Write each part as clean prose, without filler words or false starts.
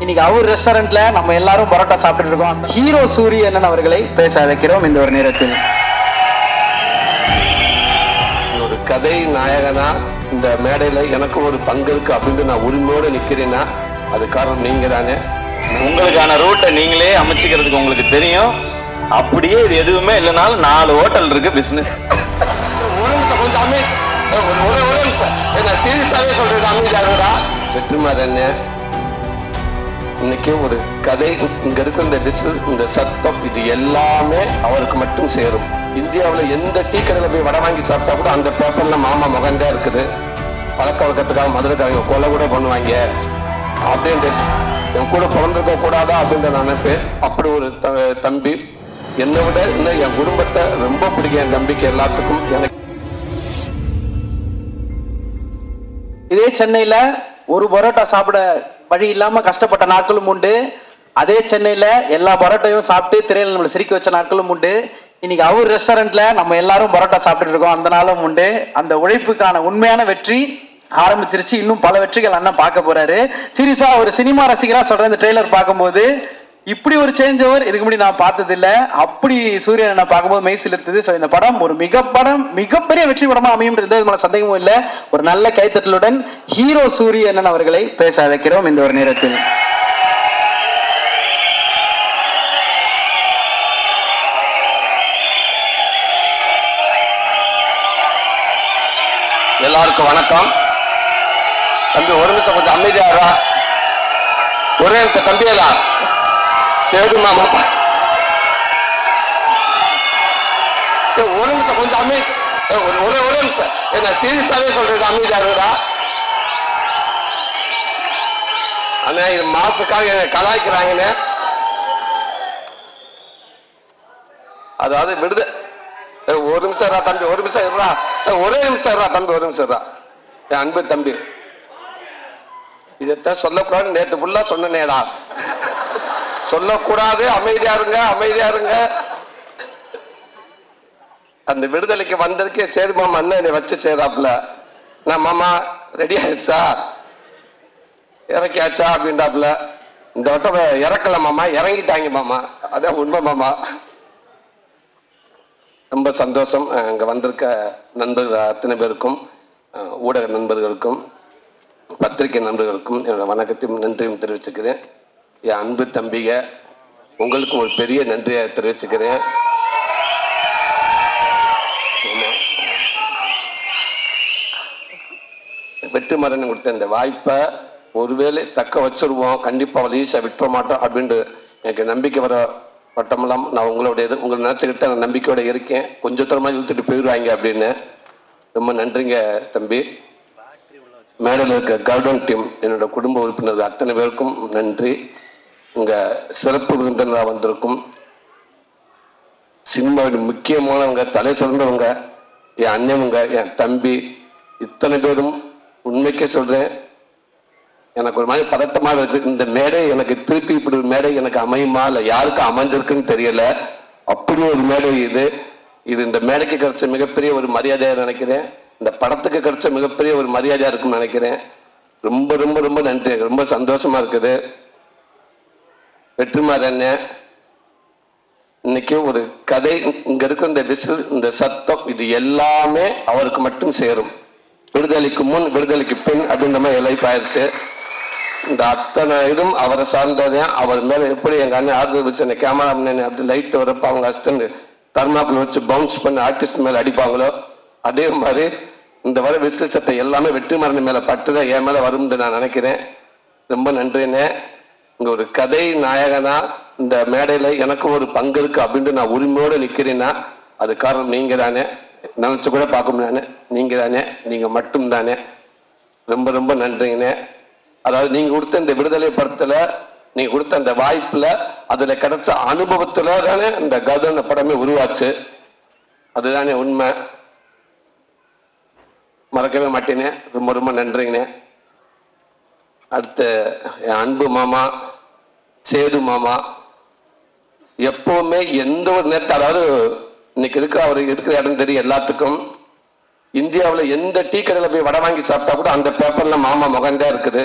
இன்னைக்கு அவர் ரெஸ்டாரண்ட்ல நம்ம எல்லாரும் பரோட்டா சாப்பிட்டு இருக்கோம். ஹீரோ சூரியன் அவர்களை பேச வைக்கிறோம் இந்த ஒரு நேரத்தில். ஒரு கதை நாயகனா இந்த மேடையில எனக்கு ஒரு பங்கு இருக்கு அப்படின்னு நான் உரிமையோடு நிக்கிறேன்னா அது காரணம் நீங்க தானே. உங்களுக்கான ரூட்டை நீங்களே அமைச்சுக்கிறதுக்கு உங்களுக்கு தெரியும். அப்படியே இது எதுவுமே இல்லைனாலும் 4 ஹோட்டல் இருக்கு பிசினஸ். கொஞ்சம் சீரியஸாவே சொல்றேன், அமைதியாகடா. வெற்றிமாறன் இன்னைக்கு ஒரு கதை, இங்க இருக்க இந்த விசில், இந்த சத்தம், இது எல்லாமே அவருக்கு மட்டும் சேரும். இந்தியாவில் எந்த டீ கடையில் போய் வடை வாங்கி சாப்பிட்டா கூட அந்த பேப்பர்ல மாமா முகந்தே இருக்குது. பழக்க வழக்கத்துக்காக மதுரைக்காரங்க கொலை கூட பண்ணுவாங்க அப்படின்ட்டு என் கூட பிறந்திருக்க கூடாதா அப்படின்ற நினைப்பு. அப்படி ஒரு தம்பி என்னை விட இன்னும் என் குடும்பத்தை ரொம்ப பிடிக்கும். என் நம்பிக்கை எல்லாத்துக்கும். எனக்கு இதே சென்னையில ஒரு பரோட்டா சாப்பிட வழி இல்லாம கஷ்டப்பட்ட நாட்களும் உண்டு. அதே சென்னையில எல்லா பரோட்டையும் சாப்பிட்டு திரையில நம்மளை சிரிக்க வச்ச நாட்களும் உண்டு. இன்னைக்கு அவர் ரெஸ்டாரண்ட்ல நம்ம எல்லாரும் பரோட்டா சாப்பிட்டு இருக்கோம். அந்த நாளும் உண்டு. அந்த உழைப்புக்கான உண்மையான வெற்றி ஆரம்பிச்சிருச்சு. இன்னும் பல வெற்றிகள் அண்ணன் பார்க்க போறாரு. சீரியஸா ஒரு சினிமா ரசிகரா சொல்ற இந்த ட்ரெய்லர் பார்க்கும்போது இப்படி ஒரு சேஞ்ச் ஓவர் இதுக்கு முன்னாடி நான் பார்த்தது இல்லை. அப்படி சூரியன் நான் பார்க்கும்போது மெய் சிலிர்த்தது. ஸோ இந்த படம் ஒரு மிகப்பெரிய வெற்றி படமா அமையும்ன்றது இதுல சந்தேகமும் இல்லை. ஒரு நல்ல கைத்தட்டலுடன் ஹீரோ சூரியன் அவர்களை பேச வைக்கிறோம் இந்த ஒரு நேரத்தில். எல்லாருக்கும் வணக்கம். தம்பி ஒரு நிமிஷம் கொஞ்சம் அமைதியாரா. ஒரே நிமிஷம் தம்பியெல்லாம் சேது மாமா ஒரு நிமிஷம் கொஞ்சம் ஒரே நிமிஷம் என்ன சீரியஸாவே சொல்றேன், அமைதியாருடா. ஆனா இது மாசுக்காக என்ன கலாய்க்கிறாங்கன்னு. அதாவது விடுத ஒரு நிமிஷம் தம்பி, ஒரு நிமிஷம் இருடா. ஒரே நிமிஷம் தம்பி, ஒரு நிமிஷம் என் அன்பு தம்பி. இதைத்தான் சொல்லக்கூடாது நேற்று ஃபுல்லா சொன்னேடா. சொல்லக்கூடாது, அமைதியா இருங்க. அந்த விடுதலைக்கு வந்ததுக்கே சேது மாமா அண்ணன் என்னை வச்சு செய்யறாப்புல. நான் மாமா ரெடி ஆயிடுச்சா, இறக்கியாச்சா அப்படின்றாப்புல. இந்த வட்டம் இறக்கல மாமா, இறங்கிட்டாங்க மாமா. அதான் உண்மை மாமா. ரொம்ப சந்தோஷம். அங்கே வந்திருக்க நண்பர்கள் அத்தனை பேருக்கும், ஊடக நண்பர்களுக்கும், பத்திரிகை நண்பர்களுக்கும் என்னோட வணக்கத்தையும் நன்றியும் தெரிவிச்சுக்கிறேன். என் அன்பு தம்பிக உங்களுக்கும் ஒரு பெரிய நன்றியை தெரிவிச்சுக்கிறேன். வெற்றிமாறன் கொடுத்த இந்த வாய்ப்பை ஒருவேளை தக்க வச்சிருவோம், கண்டிப்பாக அவளை ஈஸியாக விட்டுற மாட்டோம் அப்படின்ட்டு எனக்கு நம்பிக்கை வர பட்டமெல்லாம் நான் உங்களுடையது. உங்களை நினச்சிக்கிட்டு நான் நம்பிக்கையோட இருக்கேன். கொஞ்சம் தூரமாக இழுத்துட்டு போயிடுவாங்க அப்படின்னு. ரொம்ப நன்றிங்க தம்பி. மேடையில் இருக்க கார்டன் டீம், என்னோட குடும்ப உறுப்பினர்கள் அத்தனை பேருக்கும் நன்றி. இங்கே சிறப்பு விருந்தினராக வந்திருக்கும் சினிமாவின் முக்கியமானவங்க, தலை சிறந்தவங்க, என் அண்ணனுங்க, என் தம்பி, இத்தனை பேரும் உண்மைக்கே சொல்கிறேன், எனக்கு ஒரு மாதிரி பதட்டமாக இருக்குது. இந்த மேடை எனக்கு திருப்பி இப்படி ஒரு மேடை எனக்கு அமையுமா இல்லை யாருக்கும் அமைஞ்சிருக்குன்னு தெரியல. அப்படி ஒரு மேடை இது. இந்த மேடைக்கு கிடைச்ச மிகப்பெரிய ஒரு மரியாதையாக நினைக்கிறேன். இந்த படத்துக்கு கிடைச்ச மிகப்பெரிய ஒரு மரியாதையாக இருக்குன்னு நினைக்கிறேன். ரொம்ப ரொம்ப ரொம்ப நன்றி. ரொம்ப சந்தோஷமா இருக்குது. வெற்றிமாறன் இன்னைக்கு ஒரு கதை, இங்க இருக்க இந்த விசில், இந்த சத்தம், இது எல்லாமே அவருக்கு மட்டும் சேரும். விடுதலைக்கு முன் விடுதலைக்கு பின் அப்படின்ற மாதிரி லைஃப் ஆயிடுச்சு. இந்த அத்தனை இதுவும் அவரை சார்ந்ததே. அவர் மேல எப்படி எங்க அண்ணன் ஆறுதல் வச்சு அந்த கேமரா அப்படி லைட் வரப்ப அவங்க அசிஸ்டன்ட் தர்மாப்பில் வச்சு பவுன்ஸ் பண்ணி ஆர்டிஸ்ட் மேல அடிப்பாங்களோ அதே மாதிரி இந்த வர விசில் சத்தம் எல்லாமே வெற்றிமாறன் மேல பட்டுதான் என் மேல வரும்னு நான் நினைக்கிறேன். ரொம்ப நன்றிண்ணே. இங்க ஒரு கதை நாயகனா இந்த மேடையில எனக்கு ஒரு பங்கு இருக்கு அப்படின்ட்டு நான் உரிமையோடு நிக்கிறேன்னா அது காரணம் நீங்க தானே. நினைச்சு கூட பார்க்க முடியாது, நீங்க தானே, நீங்க மட்டும் தானே. ரொம்ப ரொம்ப நன்றிங்கண்ணே. அதாவது நீங்க கொடுத்த இந்த விடுதலை படத்துல, நீங்க கொடுத்த அந்த வாய்ப்புல, அதுல கிடைச்ச அனுபவத்துல தானே இந்த கதன படமே உருவாச்சு. அதுதானே உண்மை. மறக்கவே மாட்டேனே. ரொம்ப ரொம்ப நன்றிங்கண்ணே. அடுத்து என் அன்பு மாமா சேது மாமா, எப்பவுமே எந்த ஒரு நேரத்தில், அதாவது இன்னைக்கு இருக்கிற அவர் இருக்கிற இடம் தெரியும் எல்லாத்துக்கும். இந்தியாவில் எந்த டீ கடையில் போய் வடை வாங்கி சாப்பிட்டா கூட அந்த பேப்பர்ல மாமா முகந்தே இருக்குது.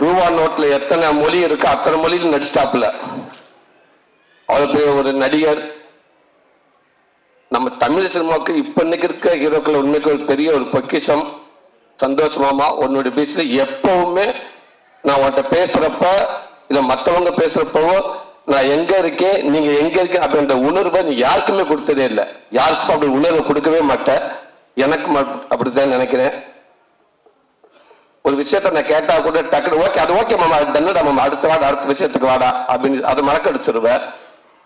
ரூபா நோட்டில் எத்தனை மொழி இருக்கோ அத்தனை மொழியில் நடிச்சாப்புல. அவ்வளோ பெரிய ஒரு நடிகர். நம்ம தமிழ் சினிமாவுக்கு இப்போ இன்னைக்கு இருக்க ஹீரோக்கள் உண்மைக்கு ஒரு பெரிய ஒரு பொக்கிஷம். சந்தோஷமாமா உன்னுடைய பேசுல எப்பவுமே நான் உன்கிட்ட பேசுறப்ப இல்லை மற்றவங்க பேசுறப்பவோ நான் எங்க இருக்கேன் நீங்க எங்க இருக்கேன் அப்படின்ற உணர்வை நீ யாருக்குமே கொடுத்ததே இல்லை. யாருக்கும் அப்படி உணர்வை கொடுக்கவே மாட்டேன். எனக்கு அப்படித்தான் நினைக்கிறேன். ஒரு விஷயத்த நான் கேட்டா கூட டக்குனு ஓகே அது ஓகே மாமா தன்னடா மாமா அடுத்த விஷயத்துக்கு வாடா அப்படின்னு அதை மறக்கடிச்சிருவேன்.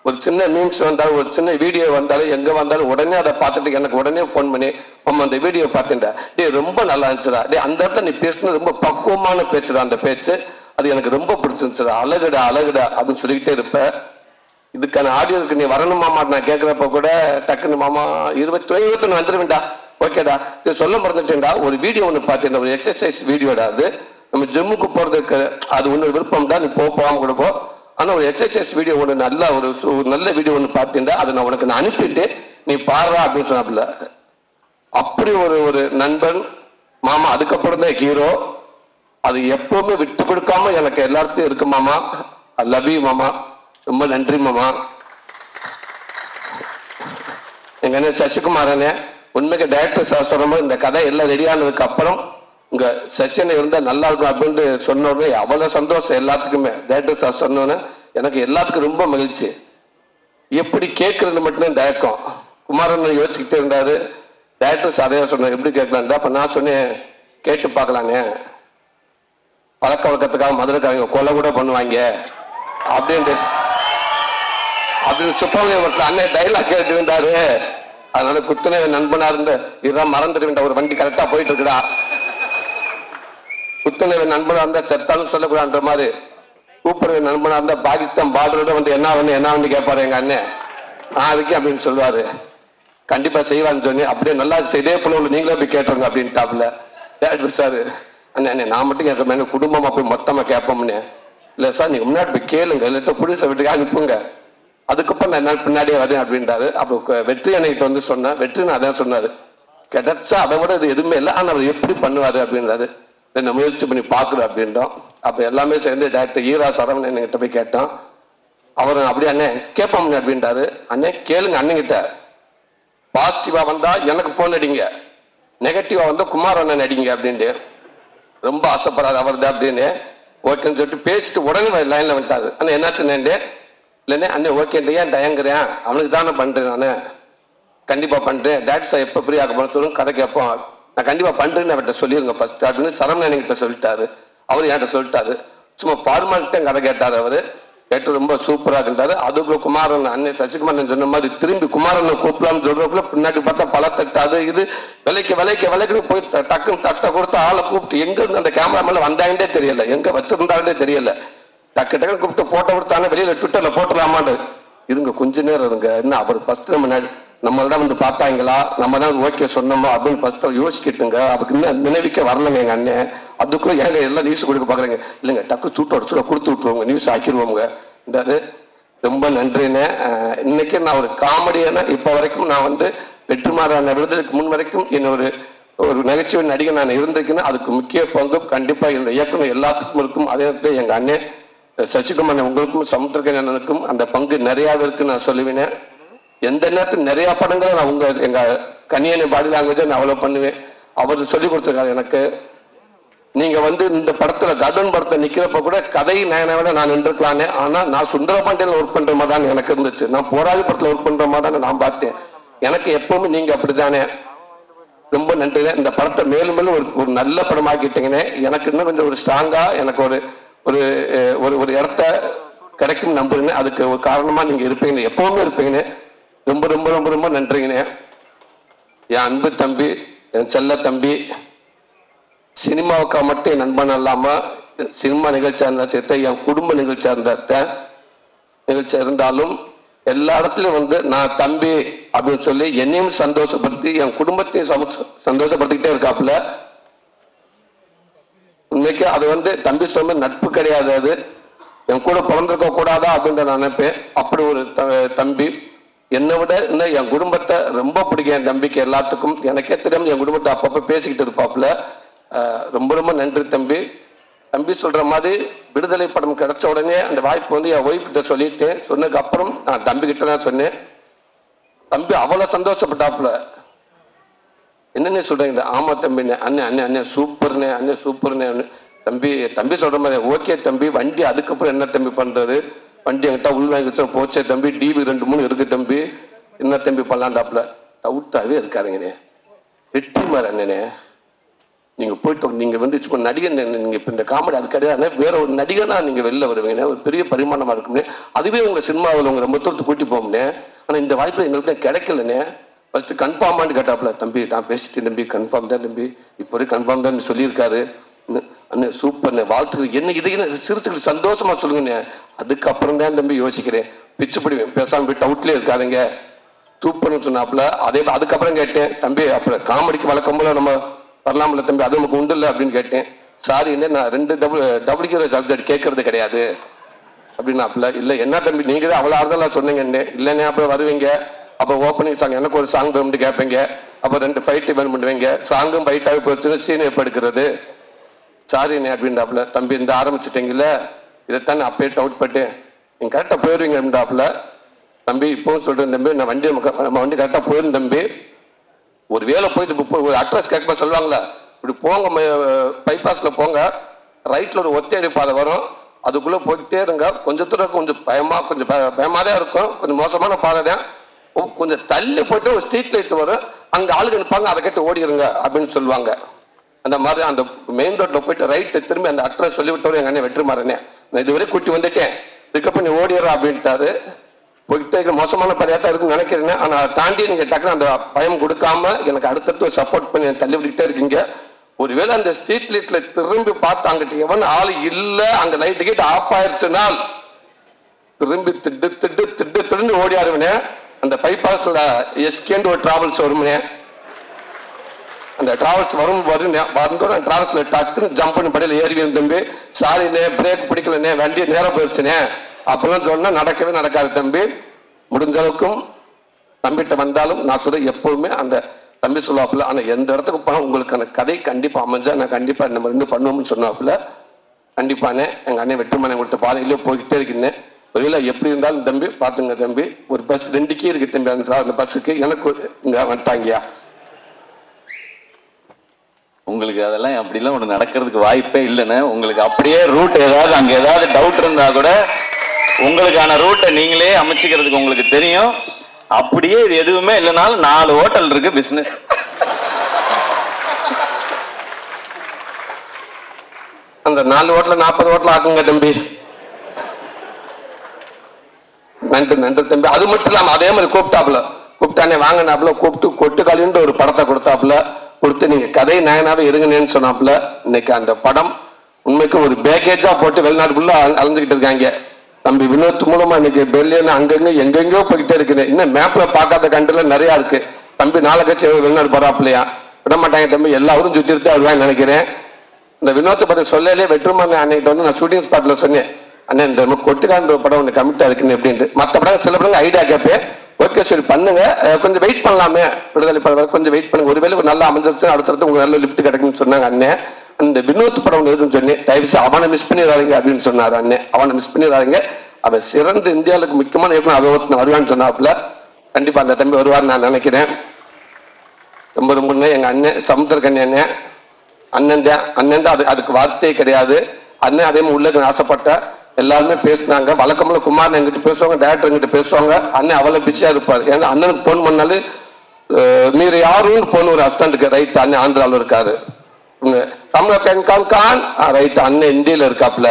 ஒரு சின்ன மீம்ஸ் வந்தாலும் ஒரு சின்ன வீடியோ வந்தாலும் எங்க வந்தாலும் உடனே அதை பார்த்துட்டு எனக்கு உடனே ஃபோன் பண்ணி அம்மா அந்த வீடியோ பார்த்துட்டா டே ரொம்ப நல்லா இருந்துச்சுடா டே அந்த இடத்துல நீ பேசுனது ரொம்ப பக்குவமான பேச்சுடா அந்த பேச்சு அது எனக்கு ரொம்ப பிடிச்சிருந்துச்சுடா அழகுடா அப்படின்னு சொல்லிக்கிட்டே இருப்பேன். இதுக்கான ஆடியோக்கு நீ வரணும் மாமா நான் கேட்குறப்ப கூட டக்குன்னு மாமா 21 வந்துடுவேன்டா ஓகேடா இது சொல்ல மறந்துட்டேன்டா ஒரு வீடியோ ஒன்று பார்த்தேன் ஒரு எக்ஸசைஸ் வீடியோடா அது நம்ம ஜிம்முக்கு போகிறதுக்கு அது ஒன்று விருப்பம்டா நீ போகாமல் கூட போ ஆனால் ஒரு எக்ஸசைஸ் வீடியோ ஒன்று நல்ல வீடியோ ஒன்று பார்த்தீங்கன்னா அதை நான் உனக்கு நான் அனுப்பிட்டு நீ பாடுறா அப்படின்னு சொன்னாப்புல. அப்படி ஒரு நண்பன் மாமா அதுக்கப்புறம் தான் ஹீரோ. அது எப்பவுமே விட்டு கொடுக்காம எனக்கு எல்லாத்தையும் இருக்கு மாமா. ஐ லவ் யூ மாமா. ரொம்ப நன்றி மாமா. எங்க அண்ணன் சசிகுமாரனே உண்மைக்கு டைரக்டர் சார் சொல்ற மாதிரி இந்த கதை எல்லாம் ரெடியானதுக்கு அப்புறம் உங்க செஷன் இருந்தா நல்லா இருக்கும் அப்படின்னு சொன்னோடனே அவ்வளவு சந்தோஷம் எல்லாத்துக்குமே. டைரக்டர் சார் சொன்னோன்னே எனக்கு எல்லாத்துக்கும் ரொம்ப மகிழ்ச்சி. எப்படி கேட்கறது மட்டும்தான் தயக்கம். குமாரன் யோசிச்சுக்கிட்டே இருந்தாரு. டைரக்டர் சார் அதே சொன்னார் எப்படி கேட்கலான்டா. அப்ப நான் சொன்னேன் கேட்டு பார்க்கலானே பழக்க வழக்கத்துக்காக மதுரைக்காரங்க கொலை கூட பண்ணுவாங்க அப்படின்னு சுப்பவங்க அண்ணன் டைலாக் கேட்டு இருந்தாரு. அதனால குத்துனை நண்பனா இருந்து இதுதான் மறந்துட்டு வேண்டாம் ஒரு வண்டி கரெக்டா போயிட்டு இருக்குடா குத்துனை நண்பனா இருந்தா செத்தாலும் சொல்லக்கூடாதுன்ற மாதிரி கூப்பிடுற நண்பனா இருந்தா பாகிஸ்தான் பார்டரோட வந்து என்ன வந்து கேட்பாரு எங்க அண்ணன் நான் இருக்கேன் அப்படின்னு சொல்லுவாரு. கண்டிப்பா செய்வான்னு சொன்னி அப்படியே நல்லா இதே போல நீங்களே போய் கேட்டுருங்க அப்படின்ட்டாப்புல. டேரக்டர் சார் அண்ணே நான் மட்டும் கேட்க குடும்பமா போய் மொத்தமா கேட்போம்னு இல்லை சார் நீங்க முன்னாடி போய் கேளுங்க இல்லை புடிச வீட்டுக்கு அனுப்புங்க அதுக்கப்புறம் நான் என்ன பின்னாடியே வரேன் அப்படின்றாரு. அப்போ வெற்றி அன்னைகிட்ட வந்து சொன்னேன். வெற்றி நான் அதான் சொன்னாரு கிடைச்சா அதை விட இது எதுவுமே இல்லை ஆனால் அவர் எப்படி பண்ணுவாரு அப்படின்றாரு. நான் முயற்சி பண்ணி பார்க்குறேன் அப்படின்றோம். அப்போ எல்லாமே சேர்ந்து டாக்டர் ஈரா சரவணன் என்கிட்ட போய் கேட்டோம். அவர் அப்படியே அண்ணே கேட்போம் அப்படின்றாரு. அண்ணே கேளுங்க அண்ணங்கிட்ட பாசிட்டிவா வந்தா எனக்கு போன் அடிங்க நெகட்டிவா வந்தா குமார் அண்ணன் அடிங்க அப்படின்ட்டு ரொம்ப ஆசைப்படாது அவர் தான் அப்படின்னு ஓகேன்னு சொல்லிட்டு பேசிட்டு உடனே லைன்ல வந்துட்டாரு. அண்ணா என்னாச்சுன்னு இல்லைண்ணே அண்ணே ஓகேன்ட்டு ஏன் டயங்குறேன் அவனுக்கு தானே பண்றேன் நான் கண்டிப்பா பண்றேன் டேட் சார் எப்போ ஃப்ரீ ஆக போன சொல்லுங்க கதை கேட்போம் நான் கண்டிப்பா பண்றேன்னு அவர்கிட்ட சொல்லிடுங்க ஃபர்ஸ்ட் அப்படின்னு சரவணன் என்கிட்ட சொல்லிட்டாரு. அவர் என்கிட்ட சொல்லிட்டாரு. சும்மா ஃபார்மாலிட்டியும் கதை கேட்டாரு. அவரு கேட்டு ரொம்ப சூப்பரா இருந்தாரு. அதுக்குள்ள குமாரன் அண்ணன் சசிகுமாரன் சொன்ன மாதிரி திரும்பி குமாரனை கூப்பிடலாம்னு சொல்றதுக்குள்ள பின்னாடி பார்த்தா பல தட்டாது இது விலைக்கு போய் டக்குன்னு தட்டை கொடுத்து ஆளை கூப்பிட்டு எங்க இருந்து அந்த கேமரா மேல வந்தாங்கன்னே தெரியல எங்க வச்சிருந்தாங்கன்னே தெரியல. டக்கு கூப்பிட்டு போட்டோ கொடுத்தானே வெளியில ட்விட்டர்ல போட்டலாமான்னு இருங்க கொஞ்ச நேரம் இருங்க என்ன அவர் ஃபர்ஸ்ட் நம்மள்தான் வந்து பார்த்தாங்களா நம்ம தான் ஓகே சொன்னோமா அப்படின்னு ஃபர்ஸ்ட் யோசிக்கிட்டுங்க அவருக்கு இன்னும் நினைவிக்க வரலங்க எங்க அண்ணன். அதுக்குள்ள ஏங்க எல்லாம் நியூஸ் கொடுக்க பாக்குறேங்க இல்லைங்க டக்கு சூட்டோட கொடுத்து விட்டுருவோங்க நியூஸ் ஆக்கிடுவோங்க என்றாரு. ரொம்ப நன்றிண்ணே. இன்னைக்கு நான் ஒரு காமெடியான இப்போ வரைக்கும் நான் வந்து வெற்றிமாறான விருதுக்கு முன் வரைக்கும் என்னோட ஒரு நகைச்சுவை நடிகை நான் இருந்திருக்கேன்னா அதுக்கு முக்கிய பங்கும் கண்டிப்பா இந்த இயக்குனர் எல்லாத்துக்கும் இருக்கும். அதே நேரத்தில் எங்க அண்ணன் சசிகுமாரன் உங்களுக்கும் சமுத்திரக்கணி அண்ணனுக்கும் அந்த பங்கு நிறையாவே இருக்குன்னு நான் சொல்லுவேன். எந்த நேரத்தில் நிறைய படங்களை நான் எங்க கன்னியனை பாடி லாங்குவேஜை நான் அவ்வளோ பண்ணுவேன். அவர் சொல்லி கொடுத்துருக்காரு எனக்கு. நீங்க வந்து இந்த படத்துல கர்டன் படத்தை நிக்கிறப்ப கூட கதை நயனை விட நான் நின்றுக்கலானே ஆனா நான் சுந்தரபாண்டியில ஒர்க் பண்ற மாதிரி தான் எனக்கு இருந்துச்சு. நான் போராளி படத்துல ஒர்க் பண்ற மாதிரி தான் நான் பார்த்தேன். எனக்கு எப்பவுமே நீங்க அப்படித்தானே. ரொம்ப நன்றி. இந்த படத்தை மேலும் மேலும் ஒரு நல்ல படமாக்கிட்டீங்கன்னே எனக்கு இன்னும் கொஞ்சம் ஒரு ஸ்ட்ராங்கா எனக்கு ஒரு இடத்த கிடைக்கும் நம்புறேன்னு அதுக்கு ஒரு காரணமா நீங்க இருப்பீங்க எப்பவுமே இருப்பீங்கன்னு ரொம்ப ரொம்ப ரொம்ப ரொம்ப நன்றிங்கண்ணே. என் அன்பு தம்பி என் செல்ல தம்பி சினிமாவுக்கா மட்டும் என் நண்பன் இல்லாம சினிமா நிகழ்ச்சியா இருந்தா சேர்த்த என் குடும்ப நிகழ்ச்சியா நிகழ்ச்சியா இருந்தாலும் எல்லா இடத்துலயும் வந்து நான் தம்பி அப்படின்னு சொல்லி என்னையும் சந்தோஷப்படுத்தி என் குடும்பத்தையும் சந்தோஷப்படுத்திக்கிட்டே இருக்காப்புல. உண்மைக்கு அது வந்து தம்பி சொன்ன நட்பு கிடையாது. அது என் கூட பிறந்திருக்க கூடாதா அப்படின்னு நான் நினைப்பேன். அப்படி ஒரு தம்பி என்னை விட இன்னும் என் குடும்பத்தை ரொம்ப பிடிக்கும். என் தம்பிக்கு எல்லாத்துக்கும் எனக்கே தெரியாம என் குடும்பத்தை அப்பப்போ பேசிக்கிட்டு இருப்பாப்புல. ரொம்ப ரொம்ப நன்றி தம்பி. தம்பி சொல்ற மாதிரி விடுதலை படம் கிடைச்ச உடனே அந்த வாய்ப்பு வந்து என் ஒய்ஃப் கிட்ட சொல்லிட்டேன். சொன்னதுக்கு அப்புறம் நான் தம்பி கிட்ட தான் சொன்னேன். தம்பி அவ்வளவு சந்தோஷப்பட்டாப்புல. என்னென்ன சொல்றீங்க? ஆமா தம்பிண்ணே, அண்ணே அண்ணே அண்ணே சூப்பர்ண்ணே, அண்ணே சூப்பர்ண்ணே. தம்பி சொல்ற மாதிரி ஓகே தம்பி, வண்டி அதுக்கப்புறம் என்ன தம்பி பண்றது, வண்டி என்கிட்ட உள் வாங்கி போச்சே தம்பி, டிவி 2-3 இருக்கு தம்பி, என்ன தம்பி பண்ணலான்டாப்புல. டவுட்டாவே இருக்காதுங்கண்ணே. வெற்றிமாறன் அண்ணனே, நீங்க போயிட்டு நீங்க வந்து நடிகர், நீங்க இப்ப இந்த காமெடி அது கிடையாது, வேற ஒரு நடிகனா நீங்க வெளில வருவீங்க, ஒரு பெரிய பரிமாணமா இருக்கும்னே. அதுவே உங்க சினிமாவில் உங்க ரொம்ப தூரத்து கூட்டி போகும்னே. ஆனா இந்த வாய்ப்பு எங்களுக்கு கிடைக்கலண்ணே. ஃபர்ஸ்ட் கன்ஃபார்மான்னு கேட்டாப்புல. தம்பி நான் பேசிட்டேன் தம்பி, கன்ஃபார்ம் தான் தம்பி, இப்போ வரைக்கும் கன்ஃபார்ம் தான் சொல்லியிருக்காரு அண்ணே, சூப்பர்ண்ணே, வாழ்த்துக்கள். என்ன இதை சிரிச்சுக்கிட்டு சந்தோஷமா சொல்லுங்கண்ணே. அதுக்கப்புறம் தான் தம்பி யோசிக்கிறேன், பிச்சுப்படுவேன், பேசாம போய் டவுட்லேயே இருக்காதுங்க, சூப்பர்னு சொன்னாப்புல. அதுக்கப்புறம் கேட்டேன், தம்பி அப்புறம் காமெடிக்கு வழக்கம் போல நம்ம வரலாம்ல தம்பி, அது நமக்கு உண்டு இல்லை அப்படின்னு கேட்டேன். சாரி என்ன, நான் 2 டபுள் சப்ஜெக்ட் கேட்கறது கிடையாது அப்படின்னாப்புல. இல்லை என்ன தம்பி நீங்க தான் அவ்வளோ ஆறுதலாக சொன்னீங்கன்னு. இல்லைண்ணே அப்புறம் வருவீங்க, அப்போ ஓப்பனிங் சாங் எனக்கு ஒரு சாங் வேணும்னு கேட்பீங்க, அப்போ 2 ஃபைட்டு வேணும் பண்ணுவீங்க, சாங்கும் ஃபைட்டாகவே போச்சுன்னு சீனை எப்போ எடுக்கிறது, சாரிண்ணே அப்படின்றாப்புல. தம்பி இந்த ஆரம்பிச்சுட்டீங்கல்ல, இதைத்தான் அப்பயே டவுட் பட்டேன், நீங்கள் கரெக்டாக போயிடுவீங்க அப்படின்றாப்புல. தம்பி இப்போவும் சொல்கிறேன் தம்பி, நான் நம்ம வண்டி கரெக்டாக போயிடும் தம்பி. ஒரு வேலை போயிட்டு ஒரு அட்ரஸ் கேட்க சொல்லுவாங்களா, இப்படி போங்க பைபாஸில் போங்க, ரைட்டில் ஒரு ஒத்தையடி பாதை வரும், அதுக்குள்ளே போய்கிட்டே இருங்க, கொஞ்சம் தூரம் கொஞ்சம் பயமாக தான் இருக்கும், கொஞ்சம் மோசமான பாதை தான், கொஞ்சம் தள்ளி போயிட்டு ஒரு ஸ்ட்ரீட் லைட் வரும், அங்கே ஆளுங்க நிற்பாங்க, அதை கேட்டு ஓடிடுங்க அப்படின்னு சொல்லுவாங்க. அந்த மாதிரி அந்த மெயின் ரோட்டில் போயிட்டு ரைட்டு திரும்பி அந்த அட்ரஸ் சொல்லிவிட்டவர் எங்கள் அண்ணன் வெற்றிமாறனே, நான் இதுவரை கூட்டி வந்துட்டேன், இதுக்கப்புறம் நீ ஓடிடுற அப்படின்ட்டாரு. போய்கிட்டே இருக்க மோசமான படையாக தான் இருக்குன்னு நினைக்கிறேன். ஆனால் அதை தாண்டி நீங்கள் டக்குனு அந்த பயம் கொடுக்காம எனக்கு அடுத்தடுத்து சப்போர்ட் பண்ணி தள்ளி விட்டுட்டே இருக்கீங்க. ஒருவேளை அந்த ஸ்ட்ரீட் லைட்ல திரும்பி பார்த்து அங்கிட்ட எவன் ஆள் இல்லை, அங்கே லைட்டு கேட்டு ஆஃப் ஆயிடுச்சுனால் திரும்பி திட்டு ஓடி ஆடுவேனே. அந்த பைபாஸ்ல எஸ்கேன்னு ஒரு டிராவல்ஸ் வருமுனே, அந்த டிராவல்ஸ் வந்தோட டிராவல்ஸ்ல டக்குன்னு ஜம்ப் பண்ணி படியில் ஏறி தம்பி, சாரிண்ணே பிரேக் பிடிக்கலண்ணே, வண்டி நேரம் போயிடுச்சுனே அப்பெல்லாம் சொன்னா நடக்கவே நடக்காது தம்பி. முடிஞ்ச அளவுக்கும் தம்பிகிட்ட வந்தாலும் நான் சொல்ல எப்பவுமே அந்த தம்பி சொல்லுவாப்புல, ஆனால் எந்த இடத்துக்கு போனால் உங்களுக்கு அந்த கதை கண்டிப்பாக அமைஞ்சா நான் கண்டிப்பாக நம்ம 2 பண்ணுவோம்னு சொன்னாப்புல. கண்டிப்பானே எங்கள் அண்ணன் வெற்றிமாறன் கொடுத்த பாதையிலே போய்கிட்டே இருக்கேன். ஒருவேளை எப்படி இருந்தாலும் தம்பி பார்த்துங்க தம்பி, ஒரு பஸ் 2 கீ இருக்கு தம்பி, அந்த பஸ்ஸுக்கு எனக்கு இங்கே வந்துட்டாங்கயா. உங்களுக்கு அதெல்லாம் அப்படிலாம் ஒன்று நடக்கிறதுக்கு வாய்ப்பே இல்லைன்னு. உங்களுக்கு அப்படியே ரூட் ஏதாவது அங்கே ஏதாவது டவுட் இருந்தா கூட உங்களுக்கான ரூட்டை நீங்களே அமைச்சிக்கிறதுக்கு உங்களுக்கு தெரியும். அப்படியே இது எதுவுமே இல்லைனாலும் 4 ஹோட்டல் இருக்கு பிசினஸ். அந்த 4 ஹோட்டல் 40 ஹோட்டல் ஆக்குங்க தம்பி. நன்றி தம்பி. அது மட்டும் இல்லாம அதே மாதிரி கூப்பிட்டானே வாங்கினாப்புல, கூப்பிட்டு கொட்டுக்காலின்னு ஒரு படத்தை கொடுத்தாப்புல, கொடுத்து நீங்க கதை நாயனாவே இருங்கன்னு சொன்னாப்புல. இன்னைக்கு அந்த படம் உண்மைக்கு ஒரு பேக்கேஜா போட்டு வெளிநாடு ஃபுல்லா அலைஞ்சுக்கிட்டு இருக்காங்க. தம்பி வினோத் மூலமா இன்னைக்கு பெல்லியன்னு அங்கங்க எங்கெங்கயோ போய்கிட்டே இருக்குது. இன்னும் மேப்ல பார்க்காத கண்ட்ரில நிறைய இருக்கு. தம்பி நாளை கட்சி வெளிநாடு போறாப்புலையா, விட மாட்டாங்க தம்பி, எல்லாரும் சுத்தி இருந்து அதுதான் நினைக்கிறேன். இந்த வினோத்தை பத்தி சொல்லலே வெற்றிமாறன் அன்னைக்கிட்ட வந்து நான் ஷூட்டிங் ஸ்பாட்ல சொன்னேன், அண்ணன் இந்த கொட்டுக்கான படம் ஒன்று கமிட்டா இருக்குன்னு எப்படின்ட்டு. மற்ற படம் சில படங்கள் ஐடியா கேட்பேன், ஓகே சரி பண்ணுங்க, கொஞ்சம் வெயிட் பண்ணலாமே, விடுதலை படம் கொஞ்சம் வெயிட் பண்ணுங்க, ஒருவேளை ஒரு நல்லா அமைஞ்சிருச்சு அடுத்தடுத்து உங்களுக்கு நல்ல லிஃப்ட் கிடைக்குன்னு சொன்னாங்க அண்ணன். அந்த வினோத் படம் ஒன்று இருக்குன்னு சொன்னேன், தயவுசு அவனை மிஸ் பண்ணிடாதீங்க அப்படின்னு சொன்னார் அண்ணன். அவனை மிஸ் பண்ணிடாதீங்க, அவன் சிறந்த இந்தியாவுக்கு முக்கியமான இயக்குனர், அவன் வருவான்னு சொன்னாப்புல. கண்டிப்பா அந்த தம்பி வருவான்னு நான் நினைக்கிறேன். ரொம்ப ரொம்ப எங்க அண்ணன் சமுத்திரக்கண்ணி அண்ணன் தான் அதுக்கு வார்த்தையே கிடையாது. அண்ணன் அதே மாதிரி உள்ள ஆசைப்பட்ட எல்லாருமே பேசினாங்க. வழக்கம்போல குமார் எங்கிட்ட பேசுவாங்க, டேரக்டர் எங்கிட்ட பேசுவாங்க. அண்ணன் அவ்வளவு பிஸியா இருப்பாரு. ஏன்னா அண்ணனுக்கு போன் பண்ணாலும் மீறி யாரும் போன் ஒரு அசிஸ்டன்ட்டுக்கு ரைட் அண்ணன் ஆந்திராவில் இருக்காரு, ரைட் அண்ணன் இந்தியில இருக்காப்புல.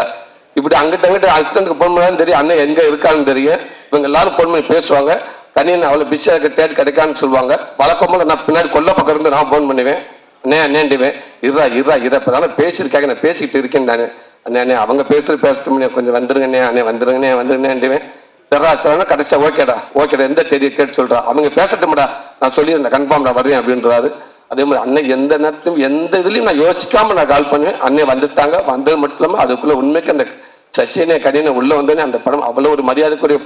இப்படி அங்கிட்ட அசிஸ்டன்ட்டுக்கு போன் பண்ணாலும் தெரியும் அண்ணன் எங்க இருக்கான்னு தெரியும். இவங்க எல்லாரும் போன் பண்ணி பேசுவாங்க. கண்ணியன் அவ்வளவு பிஸியா இருக்க டேட் கிடைக்கான்னு சொல்லுவாங்க. வழக்கம்போல நான் பின்னாடி கொல்ல பக்கம் இருந்து நான் போன் பண்ணுவேன், அண்ணேண்டுவேன் இரா இப்பதானே பேசியிருக்காங்க, நான் பேசிக்கிட்டு இருக்கேன் நானு. அண்ணே அவங்க பேசுறது கொஞ்சம் வந்துருங்கண்ணே, அண்ணே வந்துருங்கண்ணேண்டுவேன். சரிடா கடைசியா ஓகேடா எந்த தேதியை கேட்டு சொல்றா, அவங்க பேசட்டும்டா, நான் சொல்லியிருந்தேன் கன்ஃபார்ம்டா வர்றேன் அப்படின்றாரு. அதே மாதிரி அண்ணன் எந்த நேரத்திலும் எந்த இதுலையும் நான் யோசிக்காம நான் கால் பண்ணுவேன். அண்ணே வந்துட்டாங்க, வந்தது மட்டும் இல்லாமல் அதுக்குள்ள உண்மைக்கு அந்த சசியனே கடின உள்ள வந்தோடனே அந்த படம் அவ்வளோ ஒரு மரியாதைக்குரிய